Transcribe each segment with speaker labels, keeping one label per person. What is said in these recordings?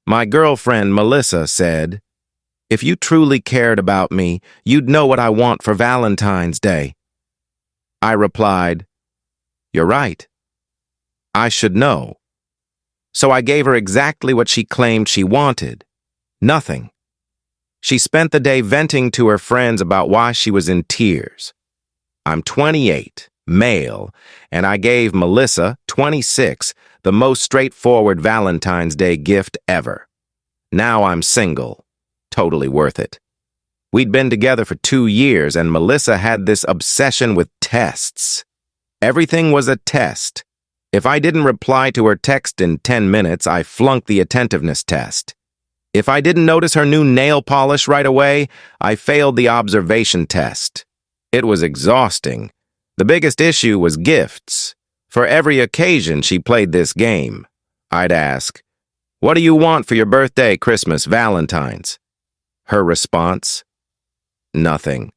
Speaker 1: My girlfriend, Melissa, said, "If you truly cared about me, you'd know what I want for Valentine's Day." I replied, "You're right. I should know." So I gave her exactly what she claimed she wanted. Nothing. She spent the day venting to her friends about why she was in tears. I'm 28, male, and I gave Melissa, 26, the most straightforward Valentine's Day gift ever. Now I'm single. Totally worth it. We'd been together for 2 years, and Melissa had this obsession with tests. Everything was a test. If I didn't reply to her text in 10 minutes, I flunked the attentiveness test. If I didn't notice her new nail polish right away, I failed the observation test. It was exhausting. The biggest issue was gifts. For every occasion she played this game. I'd ask, "What do you want for your birthday, Christmas, Valentine's?" Her response, "Nothing."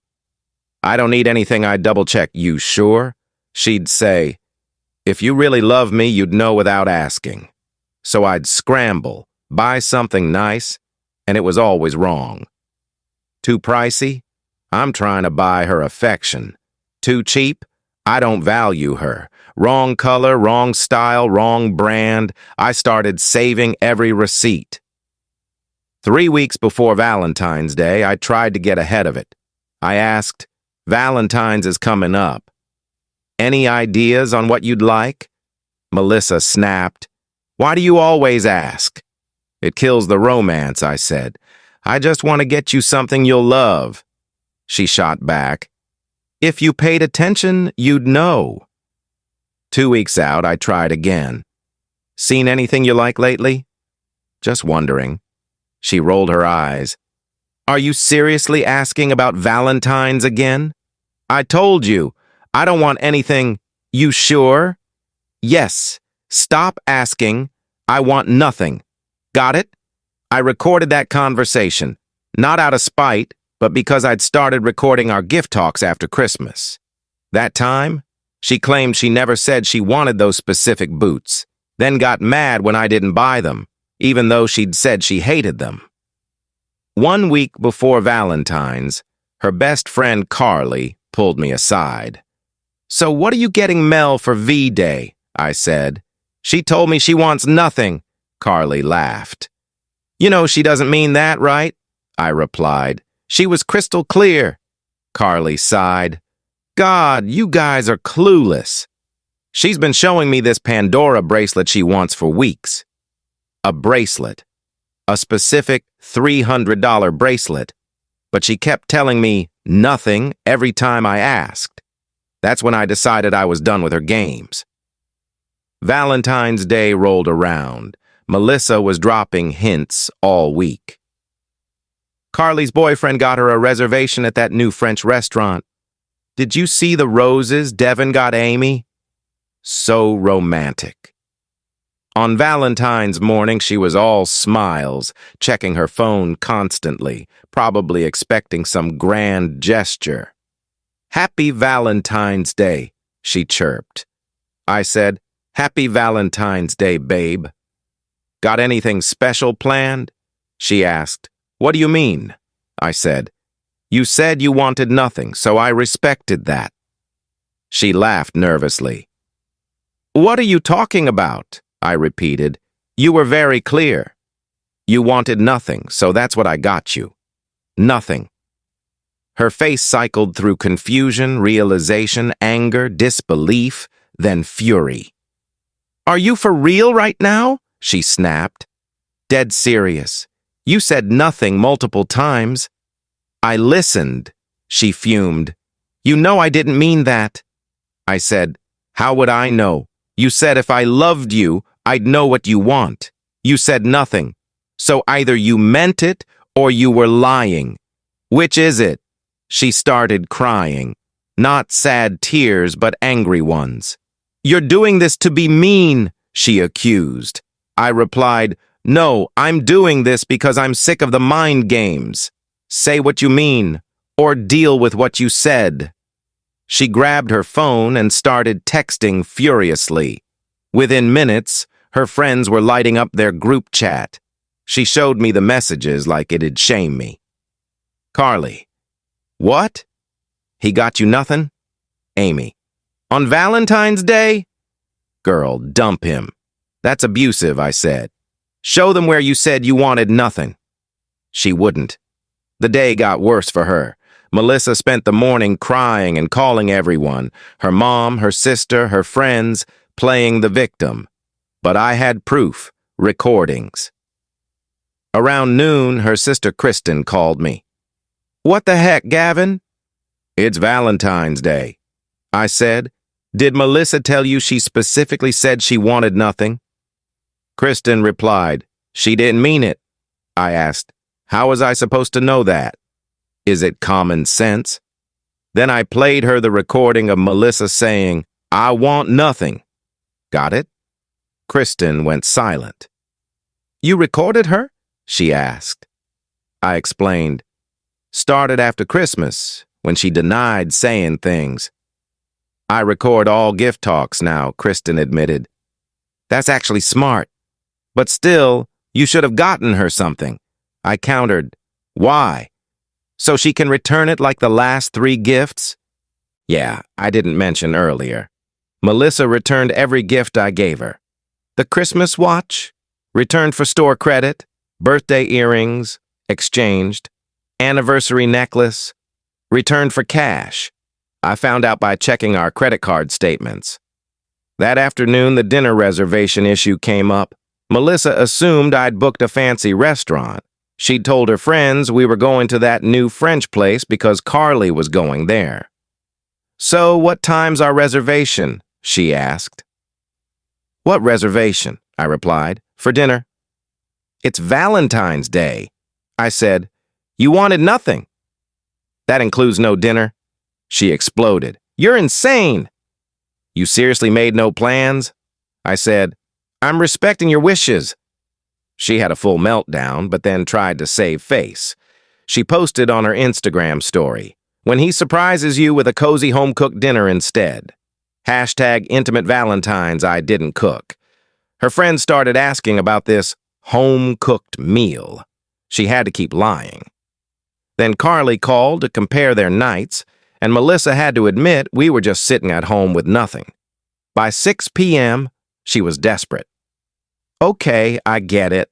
Speaker 1: "I don't need anything." I'd double-check, "You sure?" She'd say, "If you really love me, you'd know without asking." So I'd scramble, buy something nice, and it was always wrong. Too pricey? I'm trying to buy her affection. Too cheap? I don't value her. Wrong color, wrong style, wrong brand. I started saving every receipt. 3 weeks before Valentine's Day, I tried to get ahead of it. I asked, "Valentine's is coming up. Any ideas on what you'd like?" Melissa snapped, "Why do you always ask?" "It kills the romance," I said. "I just want to get you something you'll love." She shot back, "If you paid attention, you'd know." 2 weeks out, I tried again. "Seen anything you like lately?" "Just wondering." She rolled her eyes. "Are you seriously asking about Valentine's again?" "I told you, I don't want anything." "You sure?" "Yes. Stop asking. I want nothing. Got it?" I recorded that conversation, not out of spite, but because I'd started recording our gift talks after Christmas. That time, she claimed she never said she wanted those specific boots, then got mad when I didn't buy them, even though she'd said she hated them. 1 week before Valentine's, her best friend Carly pulled me aside. "So what are you getting Mel for V-Day?" I said. "She told me she wants nothing." Carly laughed. "You know she doesn't mean that, right?" I replied. "She was crystal clear." Carly sighed. "God, you guys are clueless." She's been showing me this Pandora bracelet she wants for weeks. A bracelet. A specific $300 bracelet. But she kept telling me nothing every time I asked. That's when I decided I was done with her games. Valentine's Day rolled around. Melissa was dropping hints all week. "Carly's boyfriend got her a reservation at that new French restaurant. Did you see the roses Devin got Amy?" So romantic. On Valentine's morning, she was all smiles, checking her phone constantly, probably expecting some grand gesture. "Happy Valentine's Day," she chirped. I said, "Happy Valentine's Day, babe." "Got anything special planned?" She asked. "What do you mean?" I said. "You said you wanted nothing, so I respected that." She laughed nervously. "What are you talking about?" I repeated. "You were very clear. You wanted nothing, so that's what I got you. Nothing." Her face cycled through confusion, realization, anger, disbelief, then fury. "Are you for real right now?" she snapped. "Dead serious. You said nothing multiple times." "I listened," she fumed. "You know I didn't mean that." I said, "How would I know? You said if I loved you, I'd know what you want. You said nothing. So either you meant it or you were lying. Which is it?" She started crying. Not sad tears, but angry ones. "You're doing this to be mean," she accused. I replied, "No, I'm doing this because I'm sick of the mind games. Say what you mean, or deal with what you said." She grabbed her phone and started texting furiously. Within minutes, her friends were lighting up their group chat. She showed me the messages like it'd shame me. Carly. What? He got you nothing? Amy. On Valentine's Day? Girl, dump him. That's abusive, I said. Show them where you said you wanted nothing. She wouldn't. The day got worse for her. Melissa spent the morning crying and calling everyone, her mom, her sister, her friends, playing the victim. But I had proof, recordings. Around noon, her sister Kristen called me. What the heck, Gavin? It's Valentine's Day. I said, did Melissa tell you she specifically said she wanted nothing? Kristen replied, she didn't mean it. I asked, how was I supposed to know that? Is it common sense? Then I played her the recording of Melissa saying, I want nothing. Got it? Kristen went silent. You recorded her? She asked. I explained. Started after Christmas, when she denied saying things. I record all gift talks now, Kristen admitted. That's actually smart. But still, you should have gotten her something. I countered. Why? So she can return it like the last 3 gifts? Yeah, I didn't mention earlier. Melissa returned every gift I gave her. The Christmas watch, returned for store credit, birthday earrings, exchanged, anniversary necklace, returned for cash. I found out by checking our credit card statements. That afternoon, the dinner reservation issue came up. Melissa assumed I'd booked a fancy restaurant. She'd told her friends we were going to that new French place because Carly was going there. So, what time's our reservation? She asked. What reservation? I replied. For dinner. It's Valentine's Day. I said, you wanted nothing. That includes no dinner. She exploded. You're insane. You seriously made no plans? I said, I'm respecting your wishes. She had a full meltdown, but then tried to save face. She posted on her Instagram story, when he surprises you with a cozy home-cooked dinner instead. Hashtag intimate Valentines I didn't cook. Her friends started asking about this home-cooked meal. She had to keep lying. Then Carly called to compare their nights, and Melissa had to admit we were just sitting at home with nothing. By 6 p.m., she was desperate. Okay, I get it.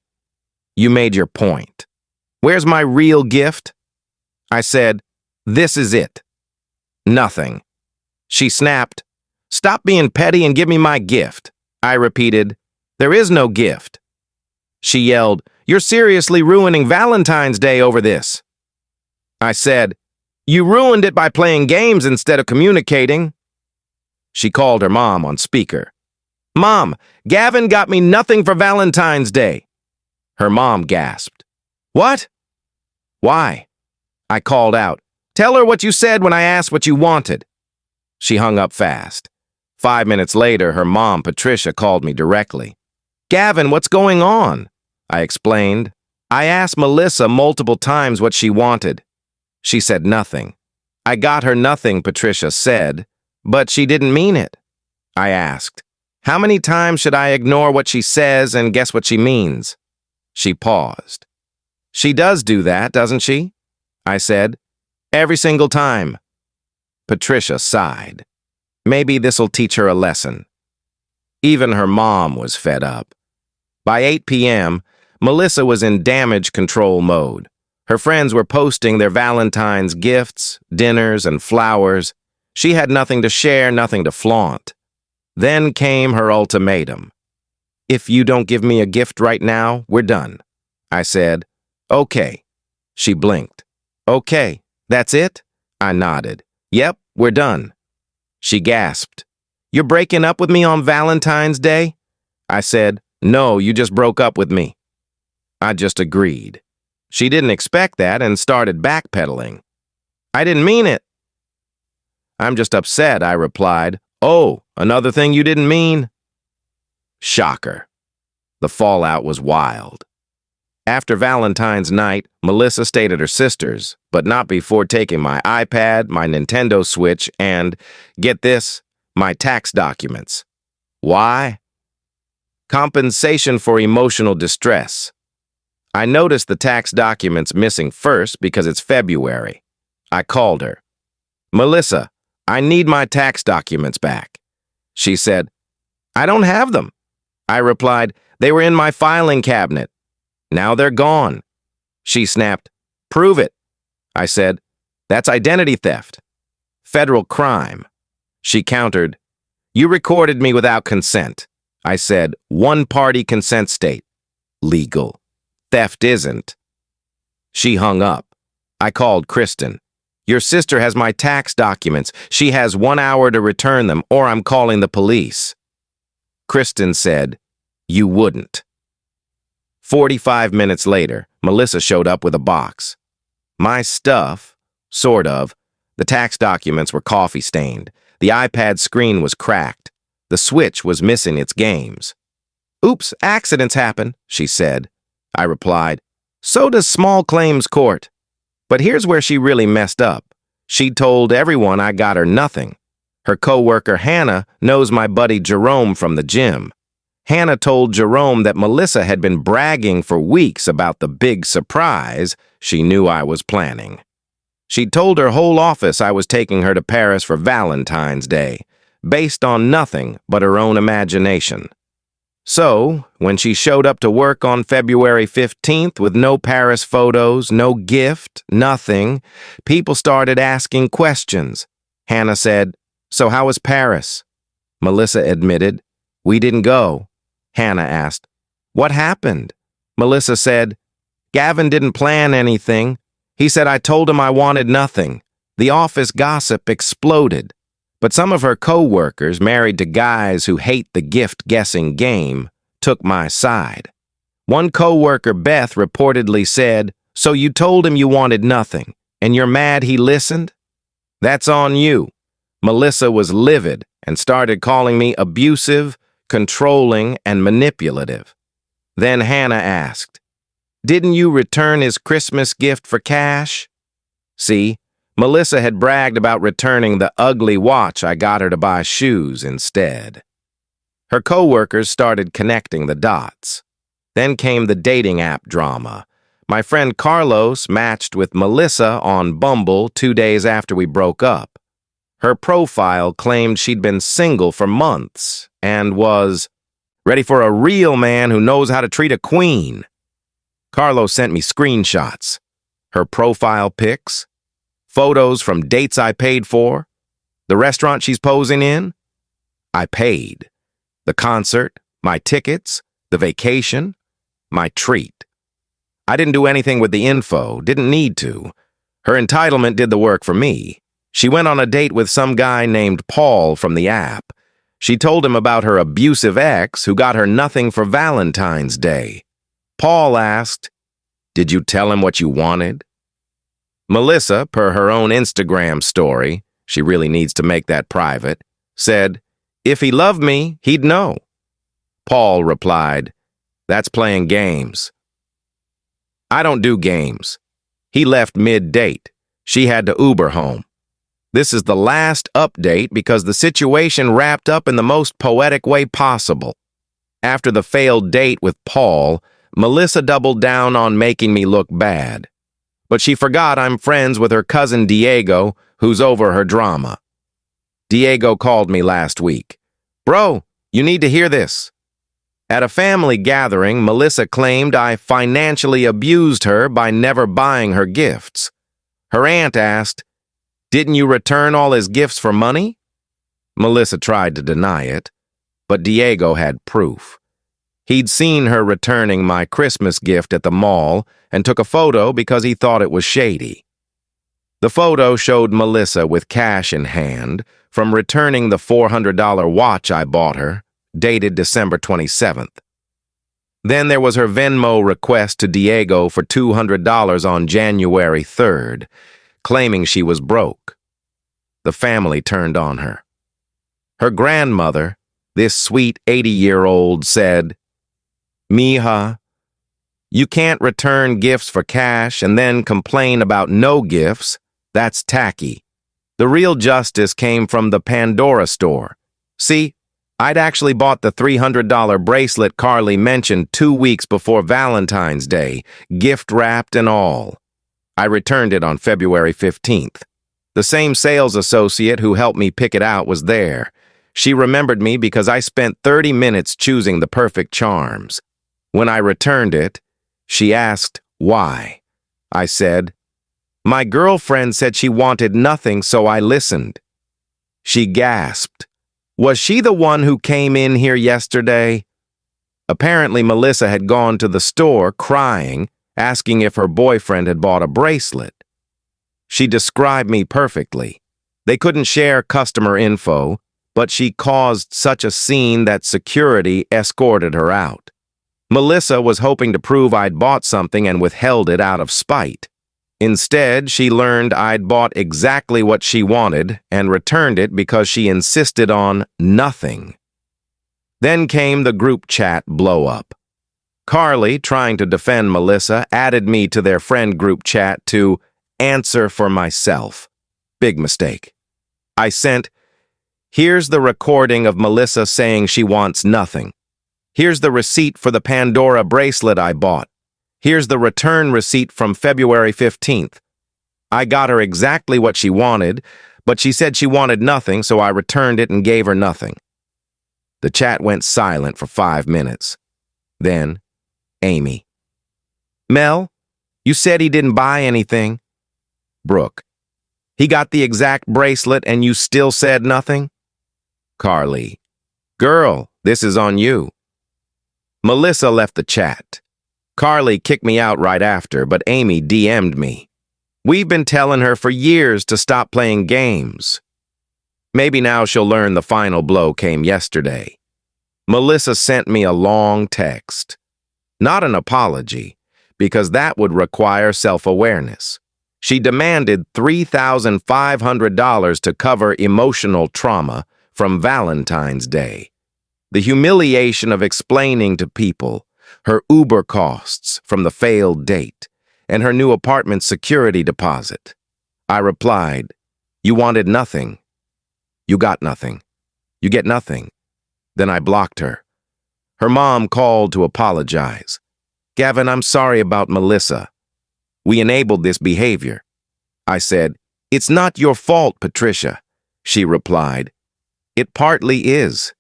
Speaker 1: You made your point. Where's my real gift? I said, this is it. Nothing. She snapped, stop being petty and give me my gift. I repeated, there is no gift. She yelled, you're seriously ruining Valentine's Day over this. I said, you ruined it by playing games instead of communicating. She called her mom on speaker. Mom, Gavin got me nothing for Valentine's Day. Her mom gasped. What? Why? I called out. Tell her what you said when I asked what you wanted. She hung up fast. 5 minutes later, her mom, Patricia, called me directly. Gavin, what's going on? I explained. I asked Melissa multiple times what she wanted. She said nothing. I got her nothing, Patricia said, but she didn't mean it. I asked, how many times should I ignore what she says and guess what she means? She paused. She does do that, doesn't she? I said, every single time. Patricia sighed. Maybe this'll teach her a lesson. Even her mom was fed up. By 8 p.m., Melissa was in damage control mode. Her friends were posting their Valentine's gifts, dinners, and flowers. She had nothing to share, nothing to flaunt. Then came her ultimatum. If you don't give me a gift right now, we're done. I said, okay. She blinked. Okay, that's it? I nodded. Yep, we're done. She gasped. You're breaking up with me on Valentine's Day? I said, no, you just broke up with me. I just agreed. She didn't expect that and started backpedaling. I didn't mean it. I'm just upset, I replied. Oh, another thing you didn't mean? Shocker. The fallout was wild. After Valentine's night, Melissa stayed at her sister's, but not before taking my iPad, my Nintendo Switch, and, get this, my tax documents. Why? Compensation for emotional distress. I noticed the tax documents missing first because it's February. I called her. Melissa, I need my tax documents back. She said, I don't have them. I replied, they were in my filing cabinet. Now they're gone. She snapped, prove it. I said, that's identity theft. Federal crime. She countered, you recorded me without consent. I said, one-party consent state. Legal. Theft isn't. She hung up. I called Kristen. Your sister has my tax documents. She has 1 hour to return them, or I'm calling the police. Kristen said, you wouldn't. 45 minutes later, Melissa showed up with a box. My stuff, sort of. The tax documents were coffee-stained. The iPad screen was cracked. The switch was missing its games. Oops, accidents happen, she said. I replied, so does small claims court. But here's where she really messed up. She told everyone I got her nothing. Her coworker Hannah knows my buddy Jerome from the gym. Hannah told Jerome that Melissa had been bragging for weeks about the big surprise she knew I was planning. She told her whole office I was taking her to Paris for Valentine's Day, based on nothing but her own imagination. So, when she showed up to work on February 15th with no Paris photos, no gift, nothing, people started asking questions. Hannah said, so how was Paris? Melissa admitted, we didn't go. Hannah asked, what happened? Melissa said, Gavin didn't plan anything. He said I told him I wanted nothing. The office gossip exploded. But some of her co-workers, married to guys who hate the gift-guessing game, took my side. One co-worker, Beth, reportedly said, so you told him you wanted nothing, and you're mad he listened? That's on you. Melissa was livid and started calling me abusive, controlling, and manipulative. Then Hannah asked, didn't you return his Christmas gift for cash? See, Melissa had bragged about returning the ugly watch I got her to buy shoes instead. Her coworkers started connecting the dots. Then came the dating app drama. My friend Carlos matched with Melissa on Bumble 2 days after we broke up. Her profile claimed she'd been single for months and was ready for a real man who knows how to treat a queen. Carlos sent me screenshots, her profile pics, photos from dates I paid for, the restaurant she's posing in. I paid. The concert, my tickets, the vacation, my treat. I didn't do anything with the info, didn't need to. Her entitlement did the work for me. She went on a date with some guy named Paul from the app. She told him about her abusive ex who got her nothing for Valentine's Day. Paul asked, did you tell him what you wanted? Melissa, per her own Instagram story, she really needs to make that private, said, if he loved me, he'd know. Paul replied, that's playing games. I don't do games. He left mid-date. She had to Uber home. This is the last update because the situation wrapped up in the most poetic way possible. After the failed date with Paul, Melissa doubled down on making me look bad. But she forgot I'm friends with her cousin Diego, who's over her drama. Diego called me last week. Bro, you need to hear this. At a family gathering, Melissa claimed I financially abused her by never buying her gifts. Her aunt asked, didn't you return all his gifts for money? Melissa tried to deny it, but Diego had proof. He'd seen her returning my Christmas gift at the mall and took a photo because he thought it was shady. The photo showed Melissa with cash in hand from returning the $400 watch I bought her, dated December 27th. Then there was her Venmo request to Diego for $200 on January 3rd, claiming she was broke. The family turned on her. Her grandmother, this sweet 80-year-old, said, Mija, you can't return gifts for cash and then complain about no gifts. That's tacky. The real justice came from the Pandora store. See, I'd actually bought the $300 bracelet Carly mentioned 2 weeks before Valentine's Day, gift wrapped and all. I returned it on February 15th. The same sales associate who helped me pick it out was there. She remembered me because I spent 30 minutes choosing the perfect charms. When I returned it, she asked why. I said, "My girlfriend said she wanted nothing, so I listened." She gasped. "Was she the one who came in here yesterday?" Apparently, Melissa had gone to the store crying, asking if her boyfriend had bought a bracelet. She described me perfectly. They couldn't share customer info, but she caused such a scene that security escorted her out. Melissa was hoping to prove I'd bought something and withheld it out of spite. Instead, she learned I'd bought exactly what she wanted and returned it because she insisted on nothing. Then came the group chat blow-up. Carly, trying to defend Melissa, added me to their friend group chat to answer for myself. Big mistake. I sent, "Here's the recording of Melissa saying she wants nothing. Here's the receipt for the Pandora bracelet I bought. Here's the return receipt from February 15th. I got her exactly what she wanted, but she said she wanted nothing, so I returned it and gave her nothing." The chat went silent for 5 minutes. Then, Amy. "Mel, you said he didn't buy anything." Brooke. "He got the exact bracelet and you still said nothing?" Carly. "Girl, this is on you." Melissa left the chat. Carly kicked me out right after, but Amy DM'd me. "We've been telling her for years to stop playing games." Maybe now she'll learn the final blow came yesterday. Melissa sent me a long text. Not an apology, because that would require self-awareness. She demanded $3,500 to cover emotional trauma from Valentine's Day. The humiliation of explaining to people her Uber costs from the failed date, and her new apartment security deposit. I replied, "You wanted nothing. You got nothing. You get nothing." Then I blocked her. Her mom called to apologize. "Gavin, I'm sorry about Melissa. We enabled this behavior." I said, "It's not your fault, Patricia." She replied, "It partly is.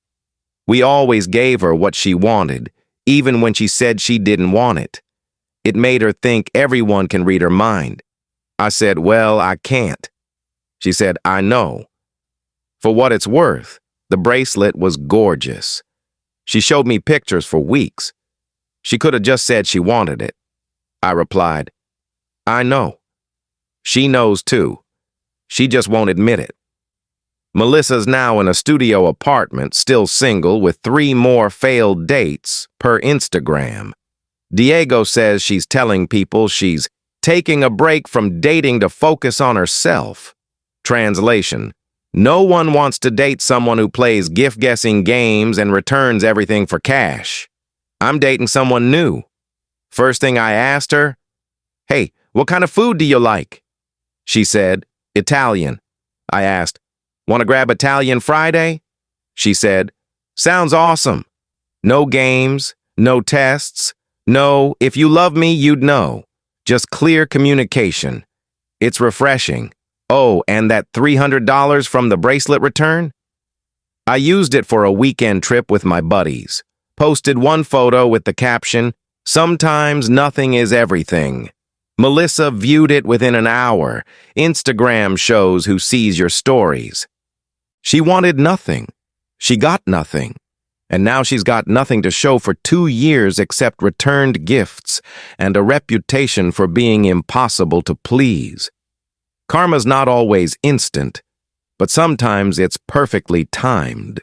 Speaker 1: We always gave her what she wanted, even when she said she didn't want it. It made her think everyone can read her mind." I said, "Well, I can't." She said, "I know." For what it's worth, the bracelet was gorgeous. She showed me pictures for weeks. She could have just said she wanted it. I replied, "I know. She knows too. She just won't admit it." Melissa's now in a studio apartment, still single, with 3 more failed dates per Instagram. Diego says she's telling people she's taking a break from dating to focus on herself. Translation: no one wants to date someone who plays gift-guessing games and returns everything for cash. I'm dating someone new. First thing I asked her, "Hey, what kind of food do you like?" She said, "Italian." I asked, "Want to grab Italian Friday?" She said, "Sounds awesome. No games, no tests, no, if you love me, you'd know. Just clear communication. It's refreshing. Oh, and that $300 from the bracelet return? I used it for a weekend trip with my buddies. Posted one photo with the caption, "Sometimes nothing is everything." Melissa viewed it within an hour. Instagram shows who sees your stories. She wanted nothing. She got nothing. And now she's got nothing to show for 2 years except returned gifts and a reputation for being impossible to please. Karma's not always instant, but sometimes it's perfectly timed.